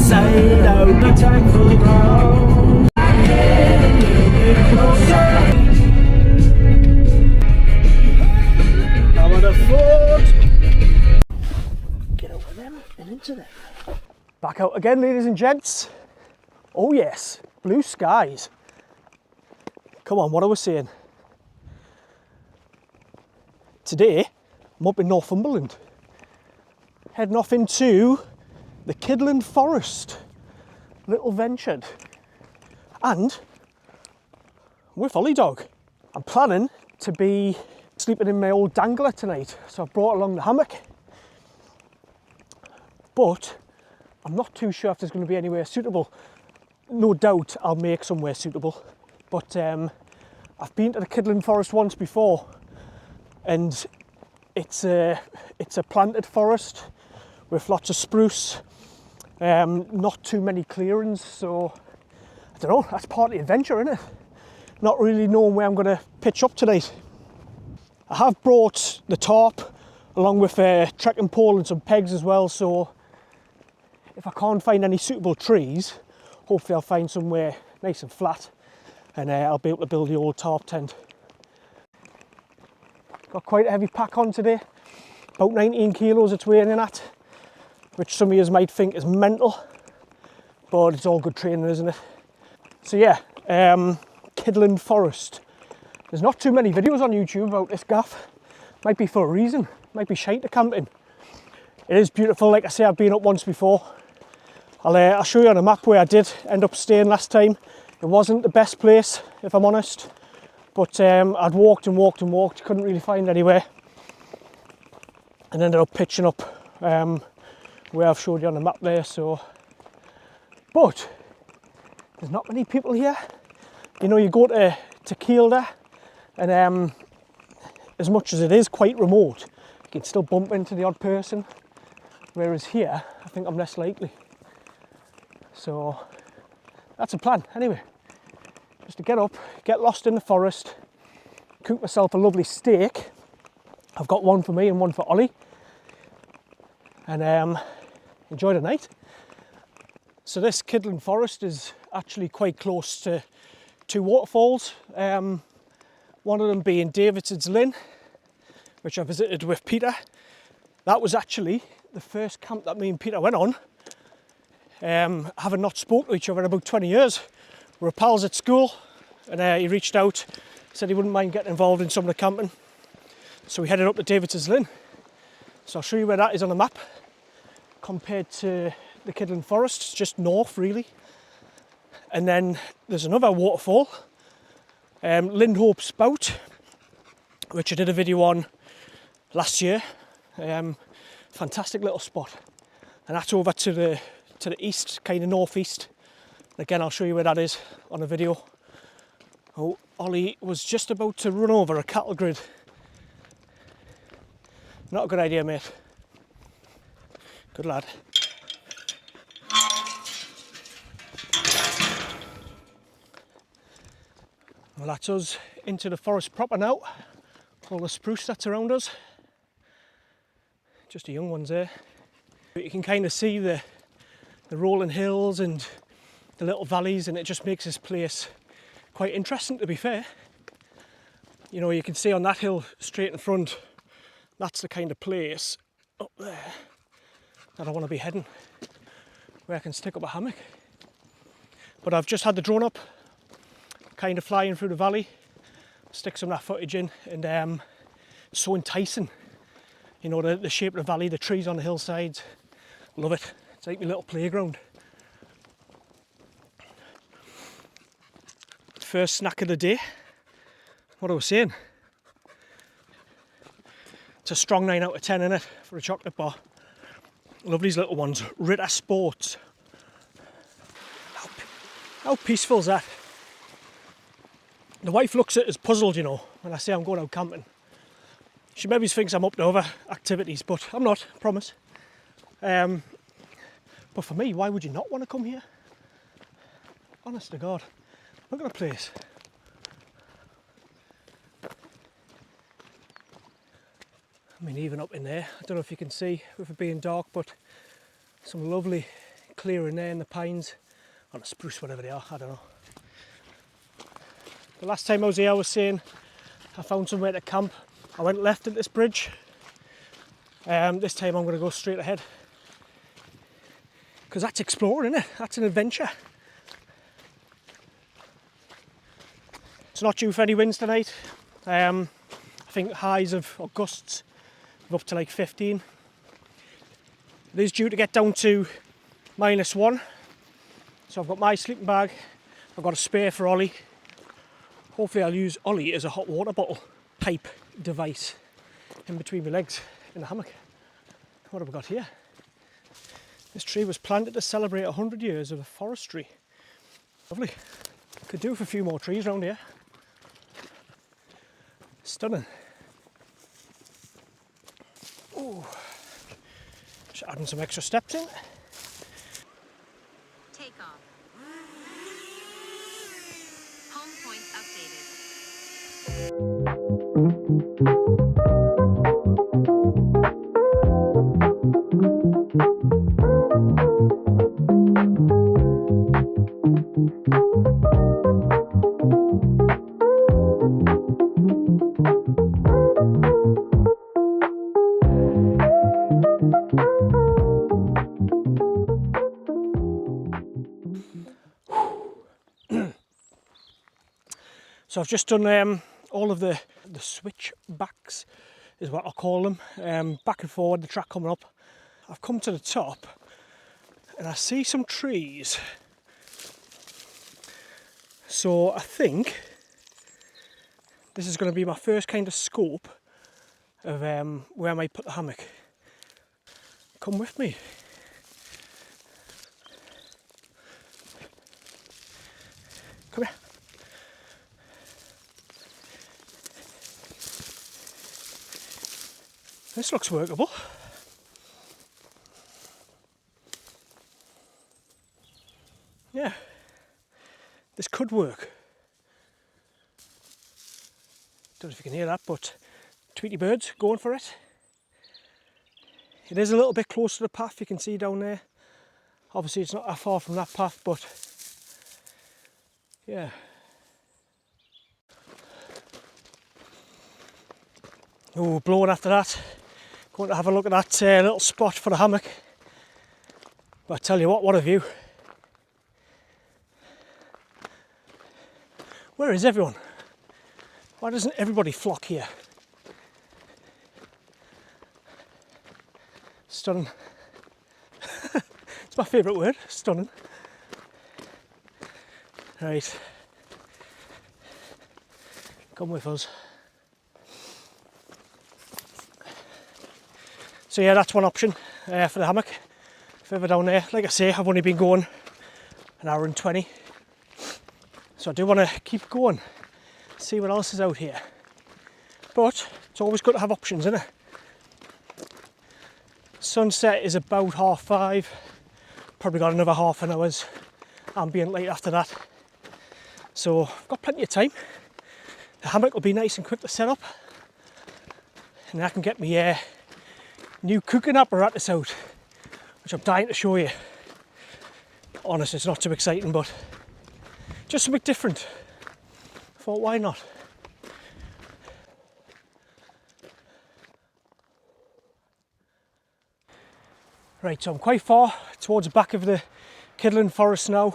inside out, attack for the ground. I get a little bit closer. Now at a fort. Get over them and into them. Back out again, ladies and gents. Oh yes, blue skies. Come on, what I was saying. Today, I'm up in Northumberland. Heading off into the Kidland forest. Little ventured. And I'm with Ollie Dog. I'm planning to be sleeping in my old dangler tonight. So I've brought along the hammock. But I'm not too sure if there's going to be anywhere suitable. No doubt I'll make somewhere suitable. But I've been to the Kidland forest once before. And it's a planted forest with lots of spruce, not too many clearings, so I don't know, that's part of the adventure, isn't it? Not really knowing where I'm going to pitch up tonight. I have brought the tarp along with a trekking pole and some pegs as well, so if I can't find any suitable trees, hopefully I'll find somewhere nice and flat and I'll be able to build the old tarp tent. Got quite a heavy pack on today, about 19 kilos it's weighing in at, which some of you might think is mental, but it's all good training, isn't it? So yeah, Kidland Forest. There's not too many videos on YouTube about this gaff. Might be for a reason, might be shite to camping. It is beautiful, like I say, I've been up once before. I'll show you on a map where I did end up staying last time. It wasn't the best place, if I'm honest. But I'd walked and walked and walked, couldn't really find anywhere. And ended up pitching up where I've showed you on the map there, so. But there's not many people here. You know, you go to Kidland and as much as it is quite remote, you can still bump into the odd person. Whereas here, I think I'm less likely. So that's a plan, anyway. Just to get up, get lost in the forest, cook myself a lovely steak. I've got one for me and one for Ollie. And enjoy the night. So this Kidland forest is actually quite close to two waterfalls. One of them being Davidson's Linn, which I visited with Peter. That was actually the first camp that me and Peter went on, having not spoke to each other in about 20 years. We were pals at school, and he reached out, said he wouldn't mind getting involved in some of the camping. So we headed up to Davidson's Linn. So I'll show you where that is on the map compared to the Kidland Forest. It's just north, really. And then there's another waterfall, Lindhope Spout, which I did a video on last year. Fantastic little spot. And that's over to the east, kind of northeast. Again, I'll show you where that is on a video. Oh, Ollie was just about to run over a cattle grid. Not a good idea, mate. Good lad. Well, that's us into the forest proper now. All the spruce that's around us. Just the young ones there. But you can kind of see the rolling hills and the little valleys, and it just makes this place quite interesting, to be fair. You know, you can see on that hill straight in front, that's the kind of place up there that I want to be heading, where I can stick up a hammock. But I've just had the drone up, kind of flying through the valley, stick some of that footage in, and it's so enticing. You know, the shape of the valley, the trees on the hillsides, love it. It's like my little playground. First snack of the day. What I was saying. It's a strong 9 out of 10, innit, for a chocolate bar. Love these little ones. Ritter Sports. How peaceful is that? The wife looks at it as puzzled, you know, when I say I'm going out camping. She maybe thinks I'm up to other activities, but I'm not, I promise. But for me, why would you not want to come here? Honest to God. Look at the place. I mean, even up in there, I don't know if you can see with it being dark, but some lovely clearing there in the pines, or the spruce, whatever they are, I don't know. The last time I was here I was saying I found somewhere to camp. I went left at this bridge. This time I'm going to go straight ahead. Because that's exploring, isn't it? That's an adventure. It's not due for any winds tonight. I think highs or gusts of up to like 15. It is due to get down to -1. So I've got my sleeping bag. I've got a spare for Ollie. Hopefully I'll use Ollie as a hot water bottle pipe device in between my legs in the hammock. What have we got here? This tree was planted to celebrate 100 years of forestry. Lovely. Could do with a few more trees around here. Stunning. Ooh. Just adding some extra steps in. Take off. Home point updated. So I've just done all of the switchbacks, is what I call them, back and forward, the track coming up. I've come to the top and I see some trees. So I think this is going to be my first kind of scope of where I might put the hammock. Come with me. Come here. This looks workable. Yeah, this could work. Don't know if you can hear that, but Tweety birds going for it. It is a little bit close to the path, you can see down there. Obviously it's not that far from that path, but yeah. Oh, blowing after that. Going to have a look at that little spot for the hammock. But I tell you what a view. Where is everyone? Why doesn't everybody flock here? Stunning. It's my favourite word, stunning. Right. Come with us. So yeah, that's one option for the hammock. Further down there, like I say, I've only been going an hour and 20. So I do want to keep going, see what else is out here. But it's always good to have options, isn't it? Sunset is about 5:30. Probably got another half an hour's ambient light after that. So I've got plenty of time. The hammock will be nice and quick to set up. And I can get my new cooking apparatus out, which I'm dying to show you. Honestly, it's not too exciting, but just something different. I thought, why not? Right, so I'm quite far towards the back of the Kidland forest now.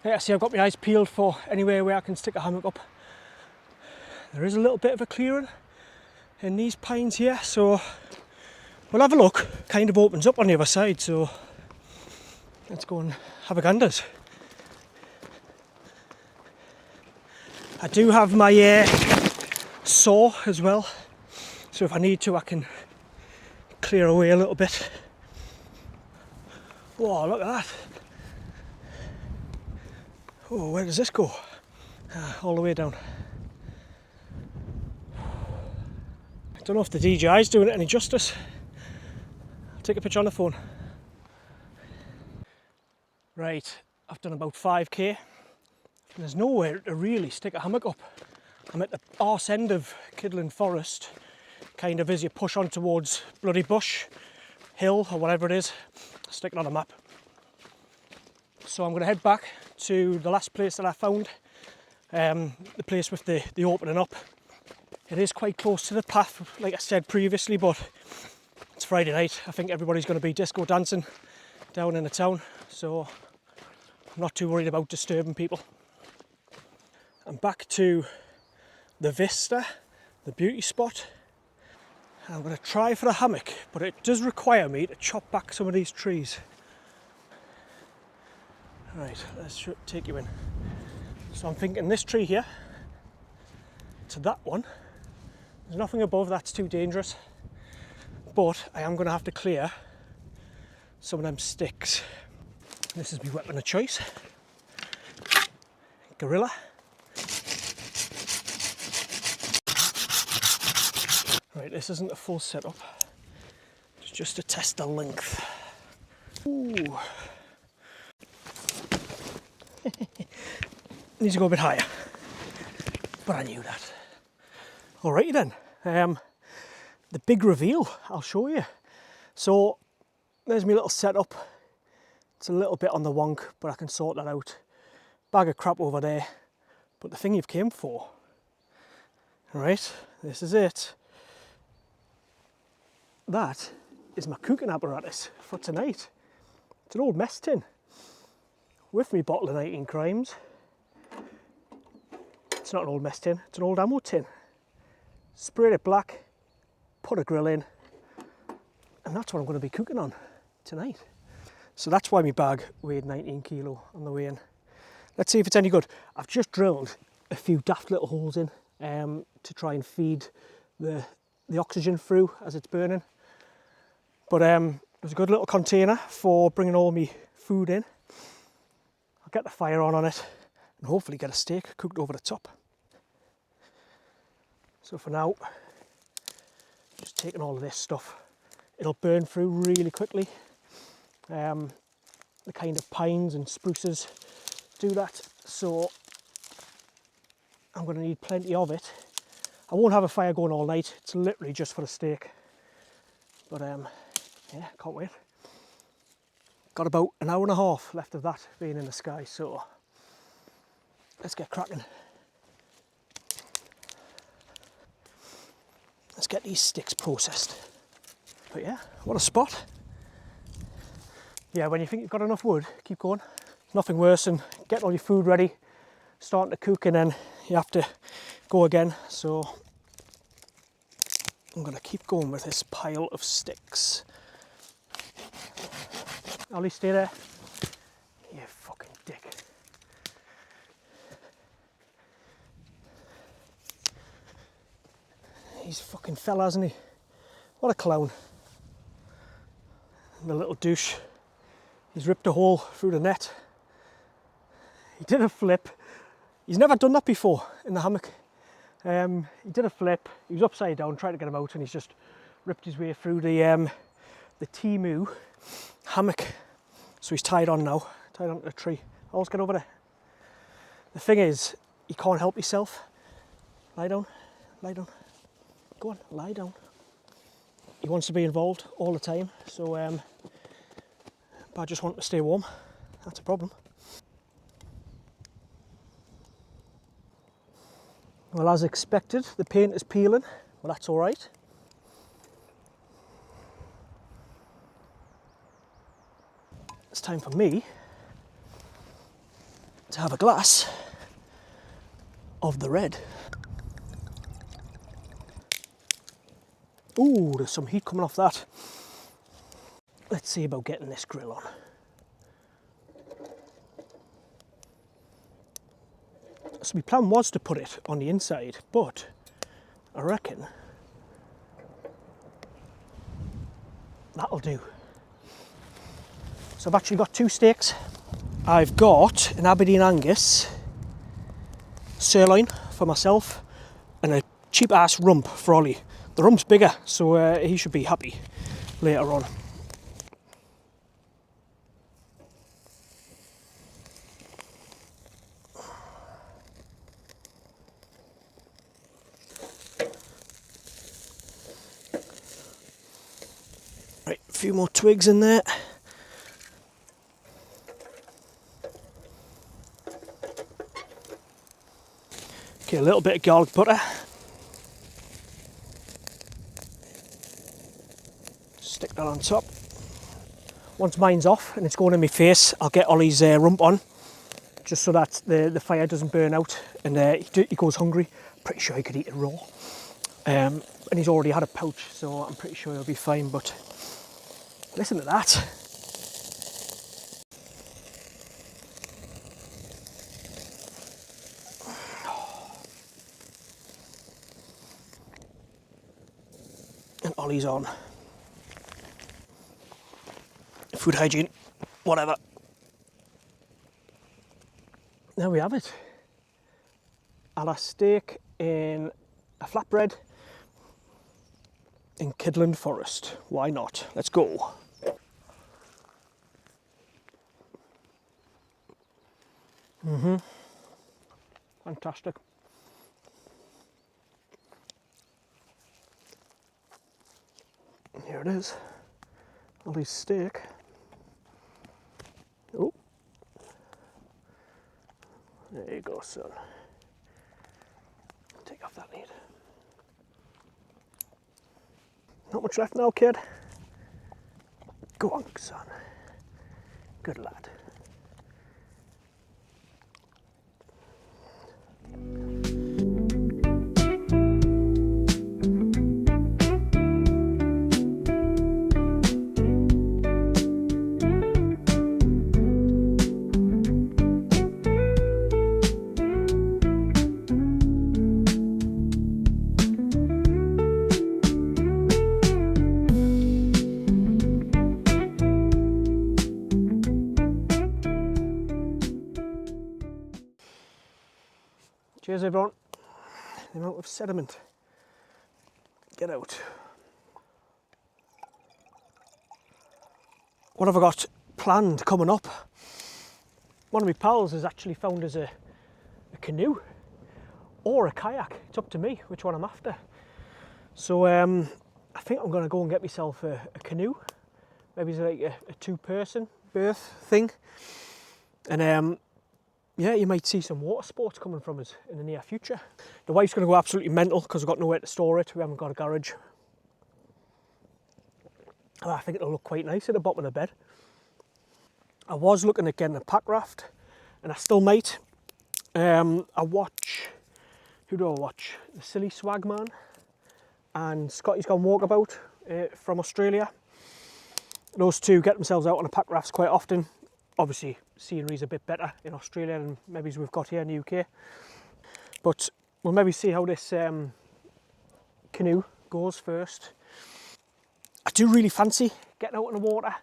Like I see, I've got my eyes peeled for anywhere where I can stick a hammock up. There is a little bit of a clearing in these pines here, so we'll have a look. Kind of opens up on the other side, so let's go and have a ganders. I do have my saw as well, so if I need to I can clear away a little bit. Whoa, look at that. Oh, where does this go? All the way down. I don't know if the DJI is doing it any justice. I'll take a picture on the phone. Right, I've done about 5k. And there's nowhere to really stick a hammock up. I'm at the arse end of Kidland Forest, kind of as you push on towards Bloody Bush Hill or whatever it is. Stick it on a map. So I'm going to head back to the last place that I found, the place with the opening up. It is quite close to the path, like I said previously, but it's Friday night. I think everybody's going to be disco dancing down in the town, so I'm not too worried about disturbing people. I'm back to the vista, the beauty spot. I'm going to try for a hammock, but it does require me to chop back some of these trees. Right, let's take you in. So I'm thinking this tree here to that one. There's nothing above that's too dangerous, but I am going to have to clear some of them sticks. This is my weapon of choice. Gorilla. Right, this isn't a full setup. It's just to test the length. Ooh. Needs to go a bit higher, but I knew that. Alrighty then, the big reveal, I'll show you. So there's my little setup. It's a little bit on the wonk, but I can sort that out. Bag of crap over there, but the thing you've came for. Alright, this is it. That is my cooking apparatus for tonight. It's an old mess tin with me bottle of 19 Crimes. It's not an old mess tin, it's an old ammo tin. Sprayed it black, put a grill in, and that's what I'm going to be cooking on tonight. So that's why my bag weighed 19 kilo on the way in. Let's see if it's any good. I've just drilled a few daft little holes in to try and feed the oxygen through as it's burning. But there's a good little container for bringing all my food in. I'll get the fire on it and hopefully get a steak cooked over the top. So for now, just taking all of this stuff. It'll burn through really quickly. The kind of pines and spruces do that, so I'm going to need plenty of it. I won't have a fire going all night, it's literally just for the steak. But yeah, can't wait. Got about an hour and a half left of that being in the sky, so let's get cracking. Let's get these sticks processed. But yeah, what a spot. Yeah, when you think you've got enough wood, keep going. Nothing worse than getting all your food ready, starting to cook, and then you have to go again. So I'm gonna keep going with this pile of sticks. Ollie, stay there. You fucking dick. He's fucking fell, hasn't he? What a clown. And the little douche. He's ripped a hole through the net. He did a flip. He's never done that before in the hammock. He did a flip. He was upside down, trying to get him out, and he's just ripped his way through the Timu hammock. So he's tied on now, tied onto a tree. I'll just get over there. The thing is, you can't help yourself. Lie down, lie down. Go on, lie down. He wants to be involved all the time, so but I just want to stay warm. That's a problem. Well, as expected, the paint is peeling. Well, that's all right. It's time for me to have a glass of the red. Ooh, there's some heat coming off that. Let's see about getting this grill on. So my plan was to put it on the inside, but I reckon that'll do. So I've actually got two steaks. I've got an Aberdeen Angus sirloin for myself and a cheap ass rump for Ollie. The rump's bigger, so he should be happy later on. Right, a few more twigs in there. Okay, a little bit of garlic butter. Stick that on top. Once mine's off and it's going in my face, I'll get Ollie's rump on, just so that the fire doesn't burn out and he goes hungry. Pretty sure he could eat it raw. And he's already had a pouch, so I'm pretty sure he'll be fine, but listen to that. And Ollie's on. Food hygiene, whatever. There we have it. A steak in a flatbread in Kidland Forest. Why not? Let's go. Fantastic. Here it is. Ollie's steak. Oh. There you go, son. Take off that lid. Not much left now, kid. Go on, son. Good lad. Cheers, everyone. The amount of sediment. Get out. What have I got planned coming up? One of my pals has actually found us a canoe or a kayak. It's up to me which one I'm after. So I think I'm going to go and get myself a canoe. Maybe it's like a two-person berth thing. And yeah, you might see some water sports coming from us in the near future. The wife's going to go absolutely mental because we've got nowhere to store it. We haven't got a garage. And I think it'll look quite nice at the bottom of the bed. I was looking at getting a pack raft, and I still might. Who do I watch? The Silly Swag Man and Scotty's Gone Walkabout from Australia. Those two get themselves out on a pack rafts quite often. Obviously, scenery's a bit better in Australia than maybe we've got here in the UK. But we'll maybe see how this canoe goes first. I do really fancy getting out in the water.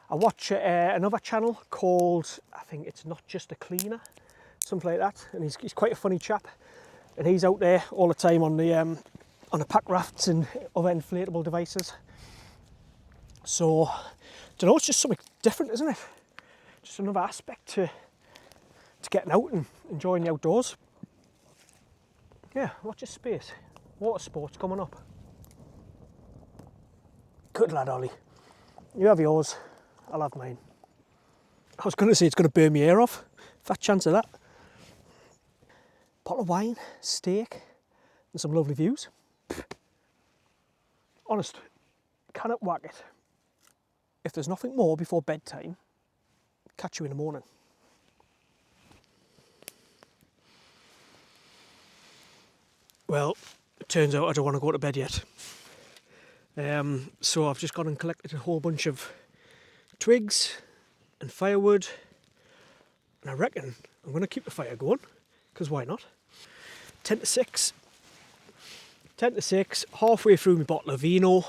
I watch another channel called, I think it's Not Just a Cleaner, something like that. And he's quite a funny chap. And he's out there all the time on the pack rafts and other inflatable devices. So, I don't know, it's just something different, isn't it? Just another aspect to getting out and enjoying the outdoors. Yeah, watch this space. Water sports coming up. Good lad, Ollie. You have yours, I'll have mine. I was going to say it's going to burn my ear off. Fat chance of that. Bottle of wine, steak, and some lovely views. Honest, cannot whack it. If there's nothing more before bedtime, catch you in the morning. Well, it turns out I don't want to go to bed yet. So I've just gone and collected a whole bunch of twigs and firewood, and I reckon I'm going to keep the fire going, because why not? 10 to 6, halfway through my bottle of vino.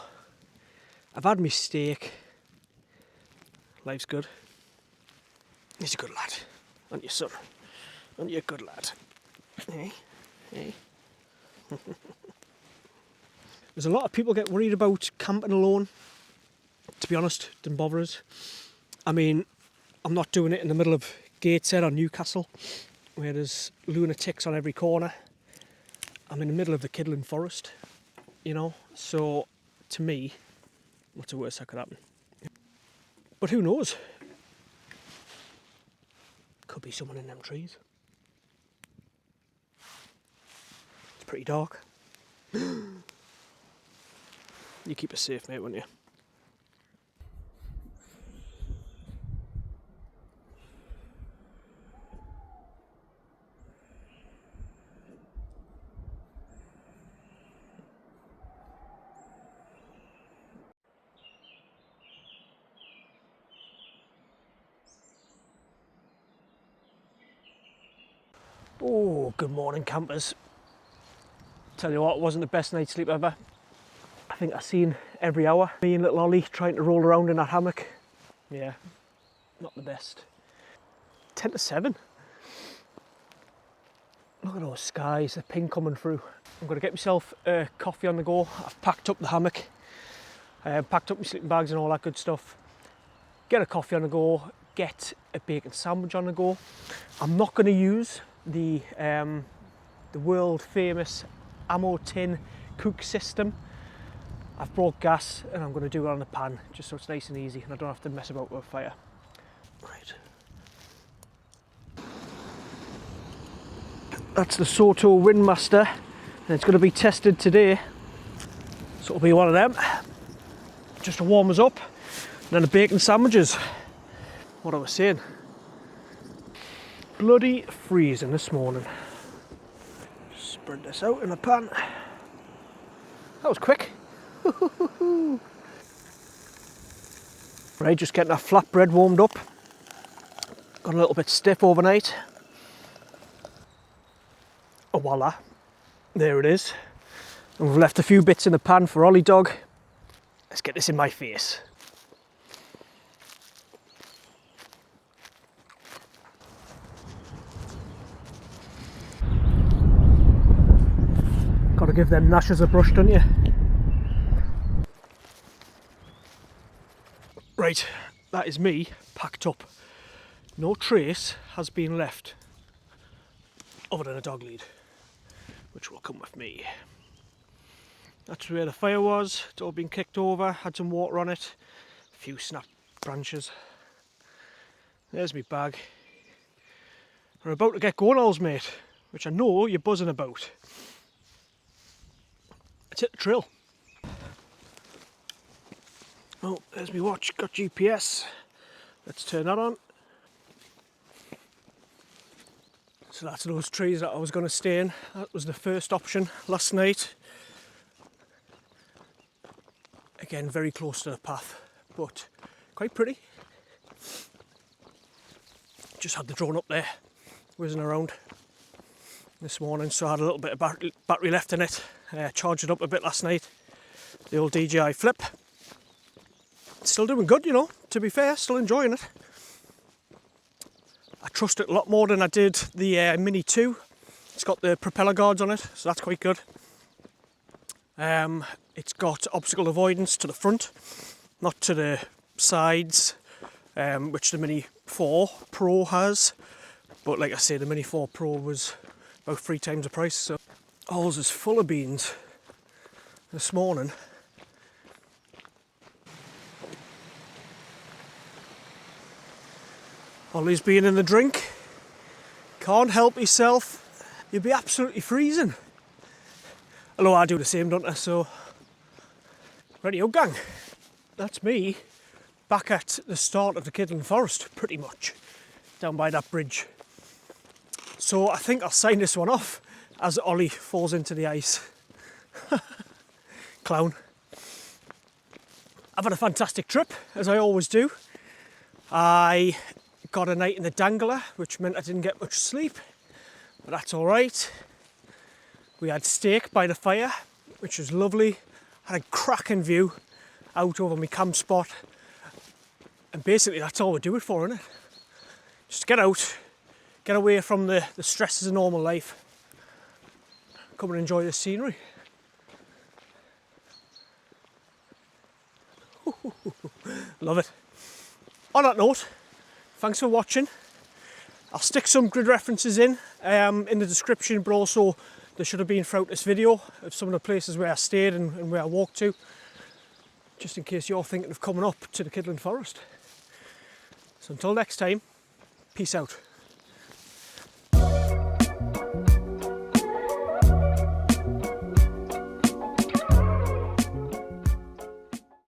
I've had my steak. Life's good. He's a good lad, aren't you, son? Aren't you a good lad? Hey, hey. There's a lot of people get worried about camping alone. To be honest, didn't bother us. I mean, I'm not doing it in the middle of Gateshead or Newcastle, where there's lunatics on every corner. I'm in the middle of the Kidland Forest, you know, so to me, what's the worst that could happen? But who knows? Could be someone in them trees. pretty dark. You keep us safe, mate, won't you? Oh, good morning, campers. Tell you what, it wasn't the best night's sleep ever. I think I've seen every hour. Me and little Ollie trying to roll around in that hammock. Yeah, not the best. 10 to 7. Look at those skies, the ping coming through. I'm going to get myself a coffee on the go. I've packed up the hammock. Packed up my sleeping bags and all that good stuff. Get a coffee on the go, get a bacon sandwich on the go. I'm not going to use the world famous ammo tin cook system. I've brought gas and I'm going to do it on the pan just so it's nice and easy and I don't have to mess about with fire. Right. That's the Soto Windmaster and it's going to be tested today. So it'll be one of them. Just to warm us up. And then the bacon sandwiches. What I was saying. Bloody freezing this morning. Spread this out in the pan. That was quick. Right, just getting that flatbread warmed up. Got a little bit stiff overnight. Oh, voila. There it is. And we've left a few bits in the pan for Ollie Dog. Let's get this in my face. Gotta give them gnashers a brush, don't you? Right, that is me packed up. No trace has been left other than a dog lead, which will come with me. That's where the fire was. It's all been kicked over, had some water on it, a few snap branches. There's my bag. We're about to get going, Ols, mate, which I know you're buzzing about. Let's hit the trail. Oh, there's my watch, got GPS. Let's turn that on. So that's those trees that I was going to stay in. That was the first option last night. Again, very close to the path, but quite pretty. Just had the drone up there, whizzing around this morning, so I had a little bit of battery left in it. Charged it up a bit last night. The old DJI Flip. Still doing good, you know, to be fair, still enjoying it. I trust it a lot more than I did the Mini 2. It's got the propeller guards on it, so that's quite good. It's got obstacle avoidance to the front, not to the sides, which the Mini 4 Pro has. But like I say, the Mini 4 Pro was about 3 times the price, so Ours is full of beans this morning. Ollie's been in the drink. Can't help himself. You'd be absolutely freezing. Although I do the same, don't I? So, radio gang. That's me back at the start of the Kidland Forest, pretty much, down by that bridge. So I think I'll sign this one off as Ollie falls into the ice. Clown. I've had a fantastic trip, as I always do. I got a night in the Dangler, which meant I didn't get much sleep, but that's all right. We had steak by the fire, which was lovely. Had a cracking view out over my camp spot. And basically that's all we do it for, isn't it? Just get out, get away from the stresses of normal life. Come and enjoy the scenery. Love it. On that note, thanks for watching. I'll stick some grid references in the description, but also there should have been throughout this video of some of the places where I stayed and where I walked to, just in case you're thinking of coming up to the Kidland Forest. So until next time, peace out.